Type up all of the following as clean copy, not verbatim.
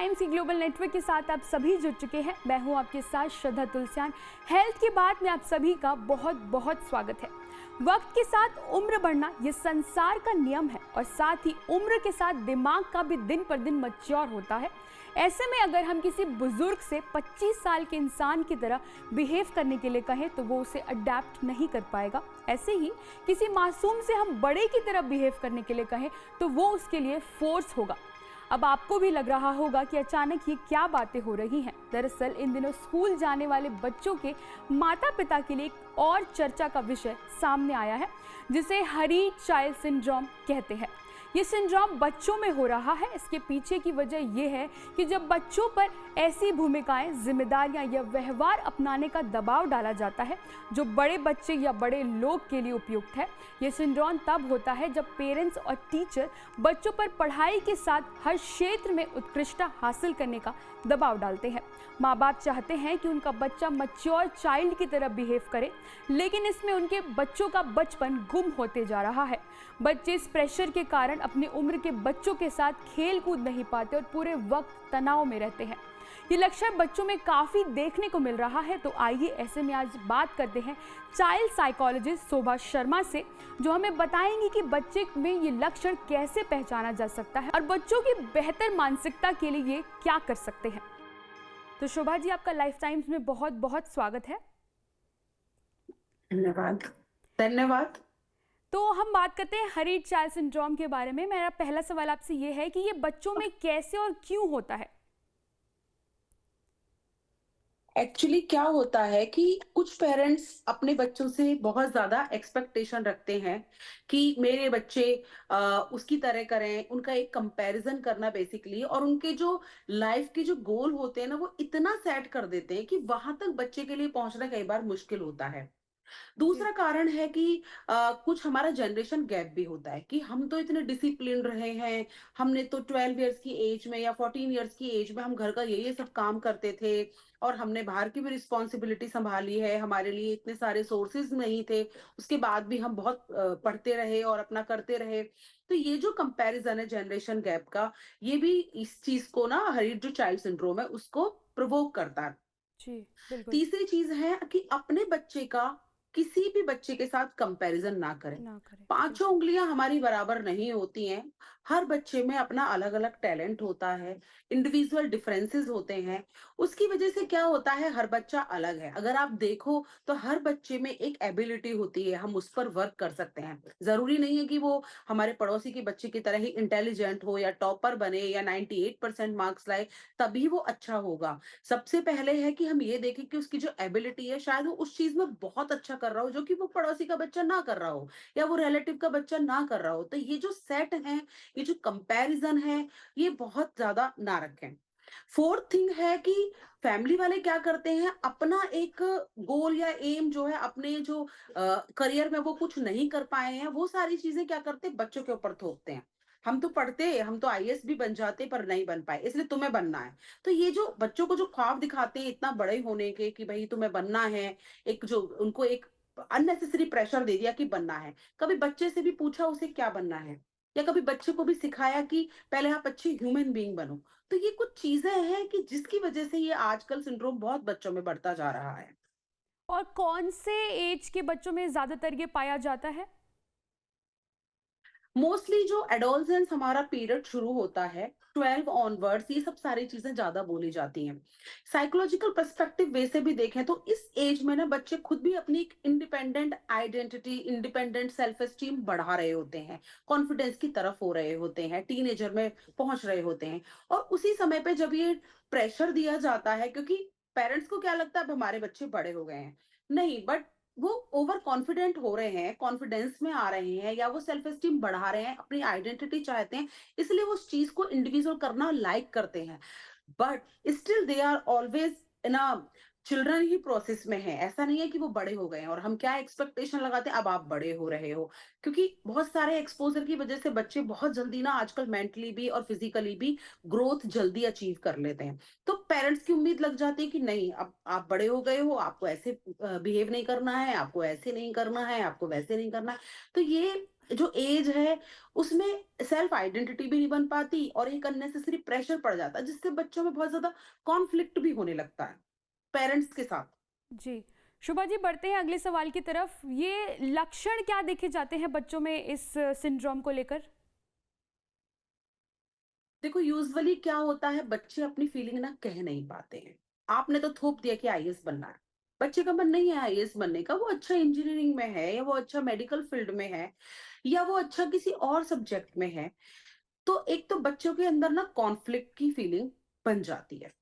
Times की global network के साथ आप सभी जुड़ चुके हैं। मैं हूं आपके साथ श्रद्धा तुलसियान। हेल्थ की बात में आप सभी का बहुत बहुत स्वागत है। वक्त के साथ उम्र बढ़ना ये संसार का नियम है और साथ ही उम्र के साथ दिमाग का भी दिन पर दिन मैच्योर होता है। ऐसे में अगर हम किसी बुजुर्ग से 25 साल के इंसान की तरह बिहेव करने के लिए कहें तो वो उसे अडेप्ट नहीं कर पाएगा। ऐसे ही किसी मासूम से हम बड़े की तरह बिहेव करने के लिए कहें तो वो उसके लिए फोर्स होगा। अब आपको भी लग रहा होगा कि अचानक ये क्या बातें हो रही हैं। दरअसल इन दिनों स्कूल जाने वाले बच्चों के माता पिता के लिए एक और चर्चा का विषय सामने आया है, जिसे हरी चाइल्ड सिंड्रोम कहते हैं। ये सिंड्रोम बच्चों में हो रहा है। इसके पीछे की वजह यह है कि जब बच्चों पर ऐसी भूमिकाएं, जिम्मेदारियां या व्यवहार अपनाने का दबाव डाला जाता है जो बड़े बच्चे या बड़े लोग के लिए उपयुक्त है। ये सिंड्रोम तब होता है जब पेरेंट्स और टीचर बच्चों पर पढ़ाई के साथ हर क्षेत्र में उत्कृष्टता हासिल करने का दबाव डालते हैं। माँ बाप चाहते हैं कि उनका बच्चा मैच्योर चाइल्ड की तरह बिहेव करे, लेकिन इसमें उनके बच्चों का बचपन गुम होते जा रहा है। बच्चे इस प्रेशर के कारण अपनी उम्र के बच्चों के साथ खेल कूद नहीं पाते और पूरे वक्त तनाव में रहते हैं। ये लक्षण बच्चों में काफ़ी देखने को मिल रहा है। तो आइए ऐसे में आज बात करते हैं चाइल्ड साइकोलॉजिस्ट शोभा शर्मा से, जो हमें बताएंगी कि बच्चे में ये लक्षण कैसे पहचाना जा सकता है और बच्चों की बेहतर मानसिकता के लिए ये क्या कर सकते हैं। तो शोभा जी, आपका लाइफ टाइम्स में बहुत बहुत स्वागत है। धन्यवाद। धन्यवाद। तो हम बात करते हैं हरी चाइल्ड सिंड्रोम के बारे में। मेरा पहला सवाल आपसे ये है कि ये बच्चों में कैसे और क्यों होता है। एक्चुअली क्या होता है कि कुछ पेरेंट्स अपने बच्चों से बहुत ज्यादा एक्सपेक्टेशन रखते हैं कि मेरे बच्चे उसकी तरह करें। उनका एक कंपैरिजन करना बेसिकली, और उनके जो लाइफ के जो गोल होते हैं ना, वो इतना सेट कर देते हैं कि वहां तक बच्चे के लिए पहुंचना कई बार मुश्किल होता है। जी। दूसरा कारण है कि कुछ हमारा जनरेशन गैप भी होता है कि हम तो इतने डिसिप्लिन रहे हैं। हमने तो 12 इयर्स की एज में या 14 इयर्स की एज में हम घर का ये सब काम करते थे, और हमने बाहर की भी रिस्पॉन्सिबिलिटी संभाली है। हमारे लिए इतने सारे सोर्सेज नहीं थे, उसके बाद भी हम बहुत पढ़ते रहे और अपना करते रहे। तो ये जो कंपैरिजन है जनरेशन गैप का, ये भी इस चीज को ना, हरी जो चाइल्ड सिंड्रोम है उसको प्रोवोक करता है। जी बिल्कुल। तीसरी चीज है कि अपने बच्चे का किसी भी बच्चे के साथ कंपैरिजन ना करें। ना करें जी। पांचों उंगलियां हमारी बराबर नहीं होती हैं। हर बच्चे में अपना अलग अलग टैलेंट होता है, इंडिविजुअल डिफरेंसेस होते हैं। उसकी वजह से क्या होता है, हर बच्चा अलग है। अगर आप देखो तो हर बच्चे में एक एबिलिटी होती है, हम उस पर वर्क कर सकते हैं। जरूरी नहीं है कि वो हमारे पड़ोसी के बच्चे की तरह ही इंटेलिजेंट हो या टॉपर बने या 98% मार्क्स लाए तभी वो अच्छा होगा। सबसे पहले है कि हम ये देखें कि उसकी जो एबिलिटी है, शायद वो उस चीज में बहुत अच्छा कर रहा हो जो कि वो पड़ोसी का बच्चा ना कर रहा हो या वो रिलेटिव का बच्चा ना कर रहा हो। तो ये जो सेट है, ये जो कंपैरिजन है, ये बहुत ज्यादा ना रखें। फोर्थ थिंग है कि फैमिली वाले क्या करते हैं, अपना एक गोल या एम जो है, अपने जो करियर में वो कुछ नहीं कर पाए हैं, वो सारी चीजें क्या करते हैं, बच्चों के ऊपर थोपते हैं। हम तो पढ़ते, हम तो आईएएस भी बन जाते पर नहीं बन पाए, इसलिए तुम्हें बनना है। तो ये जो बच्चों को जो ख्वाब दिखाते हैं इतना बड़े होने के कि भाई तुम्हें बनना है, एक जो उनको एक अननेसेसरी प्रेशर दे दिया कि बनना है। कभी बच्चे से भी पूछा उसे क्या बनना है, या कभी बच्चे को भी सिखाया कि पहले आप अच्छे ह्यूमन बीइंग बनो। तो ये कुछ चीजें हैं कि जिसकी वजह से ये आजकल सिंड्रोम बहुत बच्चों में बढ़ता जा रहा है। और कौन से एज के बच्चों में ज्यादातर ये पाया जाता है। मोस्टली जो एडोलसेंस हमारा पीरियड शुरू होता है, 12 ऑनवर्ड्स, ये सब सारी चीजें ज्यादा बोली जाती हैं। साइकोलॉजिकल पर्सपेक्टिव वे से भी देखें तो इस एज में ना बच्चे खुद भी अपनी एक independent identity, independent self esteem बढ़ा रहे होते हैं, कॉन्फिडेंस की तरफ हो रहे होते हैं, टीनेजर में पहुंच रहे होते हैं। और उसी समय पे जब ये प्रेशर दिया जाता है, क्योंकि पेरेंट्स को क्या लगता है अब हमारे बच्चे बड़े हो गए हैं, नहीं, बट वो ओवर कॉन्फिडेंट हो रहे हैं, कॉन्फिडेंस में आ रहे हैं, या वो सेल्फ एस्टीम बढ़ा रहे हैं, अपनी आइडेंटिटी चाहते हैं, इसलिए वो उस चीज को इंडिविजुअल करना लाइक करते हैं। But still they are always in a children ही प्रोसेस में है। ऐसा नहीं है कि वो बड़े हो गए हैं और हम क्या एक्सपेक्टेशन लगाते हैं, अब आप बड़े हो रहे हो। क्योंकि बहुत सारे एक्सपोजर की वजह से बच्चे बहुत जल्दी ना आजकल मेंटली भी और फिजिकली भी ग्रोथ जल्दी अचीव कर लेते हैं। तो पेरेंट्स की उम्मीद लग जाती है कि नहीं, अब आप बड़े हो गए हो, आपको ऐसे बिहेव नहीं करना है, आपको ऐसे नहीं करना है, आपको वैसे नहीं करना है। तो ये जो एज है उसमें सेल्फ आइडेंटिटी भी नहीं बन पाती और एक अननेसेसरी प्रेशर पड़ जाता है, जिससे बच्चों में बहुत ज़्यादा कॉन्फ्लिक्ट भी होने लगता है, पेरेंट्स के साथ। जी। शुभा जी, बढ़ते हैं अगले सवाल की तरफ। ये लक्षण क्या देखे जाते हैं बच्चों में इस सिंड्रोम को लेकर? देखो यूजुअली क्या होता है, बच्चे अपनी फीलिंग ना कह नहीं पाते हैं। आपने तो थोप दिया कि आईएएस बनना है। बच्चे का मन नहीं है आईएएस बनने का, वो अच्छा इंजीनियरिंग में है या वो अच्छा मेडिकल फील्ड में है या वो अच्छा किसी और सब्जेक्ट में है। तो एक तो बच्चों के अंदर ना कॉन्फ्लिक्ट की फीलिंग बन जाती है।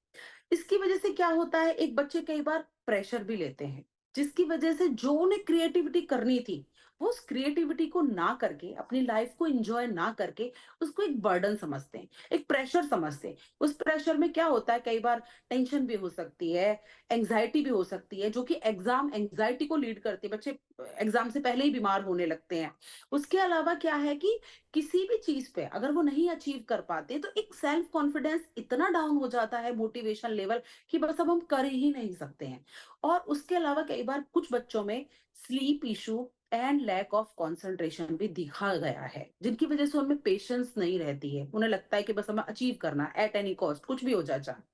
इसकी वजह से क्या होता है, एक बच्चे कई बार प्रेशर भी लेते हैं, जिसकी वजह से जो उन्हें क्रिएटिविटी करनी थी, वो उस क्रिएटिविटी को ना करके, अपनी लाइफ को एंजॉय ना करके, उसको एक बर्डन समझते हैं, एक प्रेशर समझते हैं। उस प्रेशर में क्या होता है, कई बार टेंशन भी हो सकती है, एंग्जाइटी भी हो सकती है, जो कि एग्जाम एंग्जाइटी को लीड करती है। बच्चे एग्जाम से पहले ही बीमार होने लगते हैं। उसके अलावा क्या है कि किसी भी चीज पे अगर वो नहीं अचीव कर पाते, तो एक सेल्फ कॉन्फिडेंस इतना डाउन हो जाता है, मोटिवेशन लेवल, कि बस अब हम कर ही नहीं सकते हैं। और उसके अलावा कई बार कुछ बच्चों में sleep issue and lack of concentration भी दिखा गया है, जिनकी वजह से उनमें पेशेंस नहीं रहती है। उन्हें लगता है कि बस हमें अचीव करना है एट एनी कॉस्ट, कुछ भी हो जाए चाहे।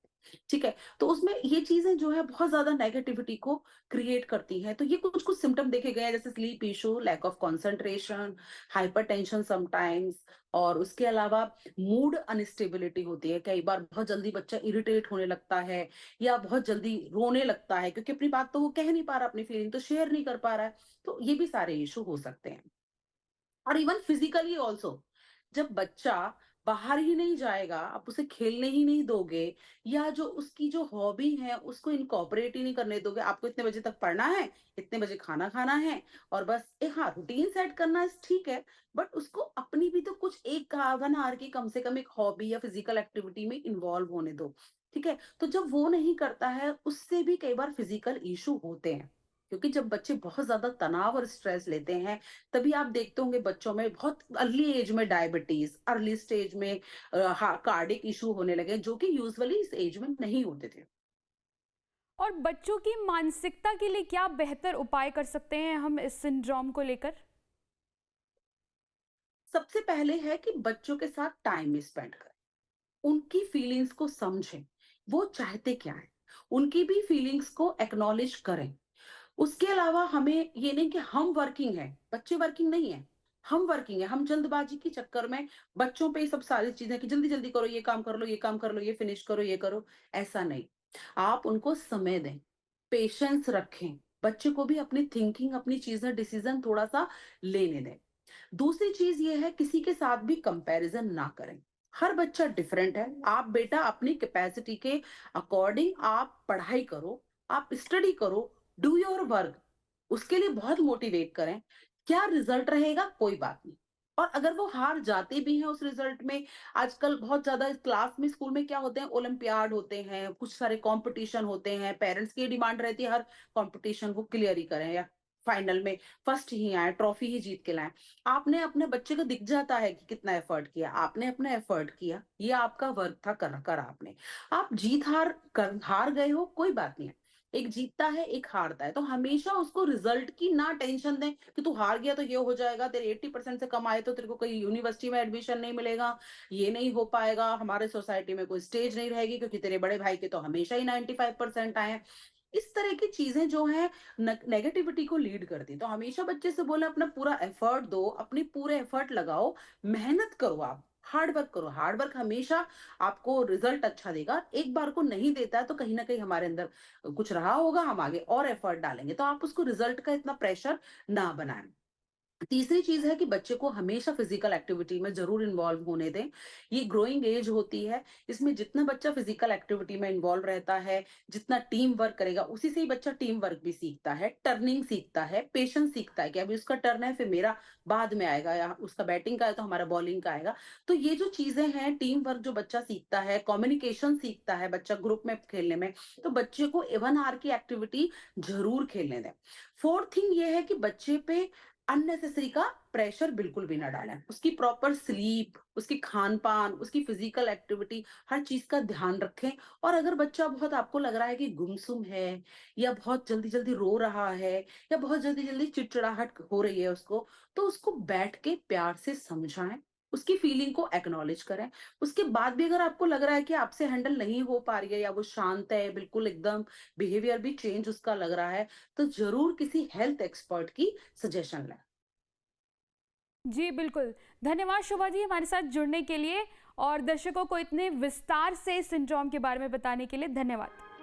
ठीक है? तो उसमें ये चीज़ें जो है बहुत ज़्यादा नेगेटिविटी को क्रिएट करती हैं। तो ये कुछ-कुछ सिम्पटम देखे गए हैं, जैसे sleep issue, lack of concentration, hypertension sometimes, और उसके अलावा मूड अनस्टेबिलिटी होती है। कई बार बहुत जल्दी बच्चा इरिटेट होने लगता है या बहुत जल्दी रोने लगता है, क्योंकि अपनी बात तो वो कह नहीं पा रहा, अपनी फीलिंग तो शेयर नहीं कर पा रहा है। तो ये भी सारे इश्यू हो सकते हैं। और इवन फिजिकली ऑल्सो, जब बच्चा बाहर ही नहीं जाएगा, आप उसे खेलने ही नहीं दोगे, या जो उसकी जो हॉबी है उसको इनकॉर्पोरेट ही नहीं करने दोगे, आपको इतने बजे तक पढ़ना है, इतने बजे खाना खाना है, और बस एक, हाँ, रूटीन सेट करना है ठीक है, बट उसको अपनी भी तो कुछ एक 1 आवर की कम से कम एक हॉबी या फिजिकल एक्टिविटी में इन्वॉल्व होने दो। ठीक है? तो जब वो नहीं करता है, उससे भी कई बार फिजिकल इशू होते हैं, क्योंकि जब बच्चे बहुत ज्यादा तनाव और स्ट्रेस लेते हैं, तभी आप देखते होंगे बच्चों में बहुत अर्ली एज में डायबिटीज, अर्ली स्टेज में कार्डिक इशू होने लगे, जो कि यूजुअली इस एज में नहीं होते थे। और बच्चों की मानसिकता के लिए क्या बेहतर उपाय कर सकते हैं हम इस सिंड्रोम को लेकर? सबसे पहले है कि बच्चों के साथ टाइम स्पेंड करें, उनकी फीलिंग्स को समझें, वो चाहते क्या है, उनकी भी फीलिंग्स को एक्नॉलेज करें। उसके अलावा हमें ये नहीं कि हम वर्किंग है, बच्चे वर्किंग नहीं है, हम वर्किंग है, हम जल्दबाजी के चक्कर में बच्चों पे ये सब सारी चीजें कि जल्दी जल्दी करो, ये काम कर लो, ये काम कर लो, ये फिनिश करो, ये करो। ऐसा नहीं, आप उनको समय दें, पेशेंस रखें, बच्चे को भी अपनी थिंकिंग, अपनी चीजें, डिसीजन थोड़ा सा लेने दें। दूसरी चीज ये है, किसी के साथ भी कंपैरिजन ना करें। हर बच्चा डिफरेंट है। आप बेटा अपनी कैपेसिटी के अकॉर्डिंग आप पढ़ाई करो, आप स्टडी करो, डू योर वर्क। उसके लिए बहुत मोटिवेट करें। क्या रिजल्ट रहेगा कोई बात नहीं। और अगर वो हार जाते भी हैं उस रिजल्ट में, आजकल बहुत ज्यादा क्लास में, स्कूल में क्या होते हैं, ओलंपियाड होते हैं, कुछ सारे कंपटीशन होते हैं, पेरेंट्स की डिमांड रहती है हर कंपटीशन वो क्लियर ही करें, या फाइनल में फर्स्ट ही आए, ट्रॉफी ही जीत के लाएं। आपने अपने बच्चे को दिख जाता है कि कितना एफर्ट किया, आपने अपना एफर्ट किया, ये आपका वर्क था, करा आपने। आप जीत हार कर हार गए हो कोई बात नहीं है, एक जीतता है एक हारता है, तो हमेशा उसको रिजल्ट की ना टेंशन दें कि तू हार गया तो ये हो जाएगा, तेरे 80% से कम आए तो तेरे को कोई यूनिवर्सिटी में एडमिशन नहीं मिलेगा, ये नहीं हो पाएगा, हमारे सोसाइटी में कोई स्टेज नहीं रहेगी क्योंकि तेरे बड़े भाई के तो हमेशा ही 95% आए हैं। इस तरह की चीजें जो हैं नेगेटिविटी को लीड करती है। तो हमेशा बच्चे से बोले अपना पूरा एफर्ट दो, अपनी पूरे एफर्ट लगाओ, मेहनत करो, आप हार्ड वर्क करो। हार्ड वर्क हमेशा आपको रिजल्ट अच्छा देगा। एक बार को नहीं देता है तो कहीं ना कहीं हमारे अंदर कुछ रहा होगा, हम आगे और एफर्ट डालेंगे। तो आप उसको रिजल्ट का इतना प्रेशर ना बनाएं। तीसरी चीज है कि बच्चे को हमेशा फिजिकल एक्टिविटी में जरूर इन्वॉल्व होने दें। ये ग्रोइंग एज होती है, इसमें जितना बच्चा फिजिकल एक्टिविटी में इन्वॉल्व रहता है, जितना टीम वर्क करेगा, उसी से ही बच्चा टीम वर्क भी सीखता है, टर्निंग सीखता है, पेशेंस सीखता है कि अभी उसका टर्न है, फिर मेरा बाद में आएगा, या उसका बैटिंग का है तो हमारा बॉलिंग का आएगा। तो ये जो चीजें हैं, टीम वर्क जो बच्चा सीखता है, कम्युनिकेशन सीखता है बच्चा ग्रुप में खेलने में, तो बच्चे को 1 आवर की एक्टिविटी जरूर खेलने दें। फोर्थ थिंग ये है कि बच्चे पे अननेसेसरी का प्रेशर बिल्कुल भी ना डालें। उसकी प्रॉपर स्लीप, उसकी खान-पान, उसकी फिज़िकल एक्टिविटी, हर चीज़ का ध्यान रखें। और अगर बच्चा बहुत आपको लग रहा है कि गुमसुम है या बहुत जल्दी-जल्दी रो रहा है या बहुत जल्दी-जल्दी चिड़चिड़ाहट हो रही है उसको, तो उसको बैठ के प्यार से समझाएँ, उसकी फीलिंग को एक्नॉलेज करें। उसके बाद भी अगर आपको लग रहा है कि आपसे हैंडल नहीं हो पा रही है या वो शांत है, बिल्कुल एकदम बिहेवियर भी चेंज उसका लग रहा है, तो ज़रूर किसी हेल्थ एक्सपर्ट की सजेशन लें। जी, बिल्कुल। धन्यवाद शोभा जी हमारे साथ जुड़ने के लिए और दर्शकों को इतने विस्तार से इस सिंड्रोम के बारे में बताने के लिए धन्यवाद।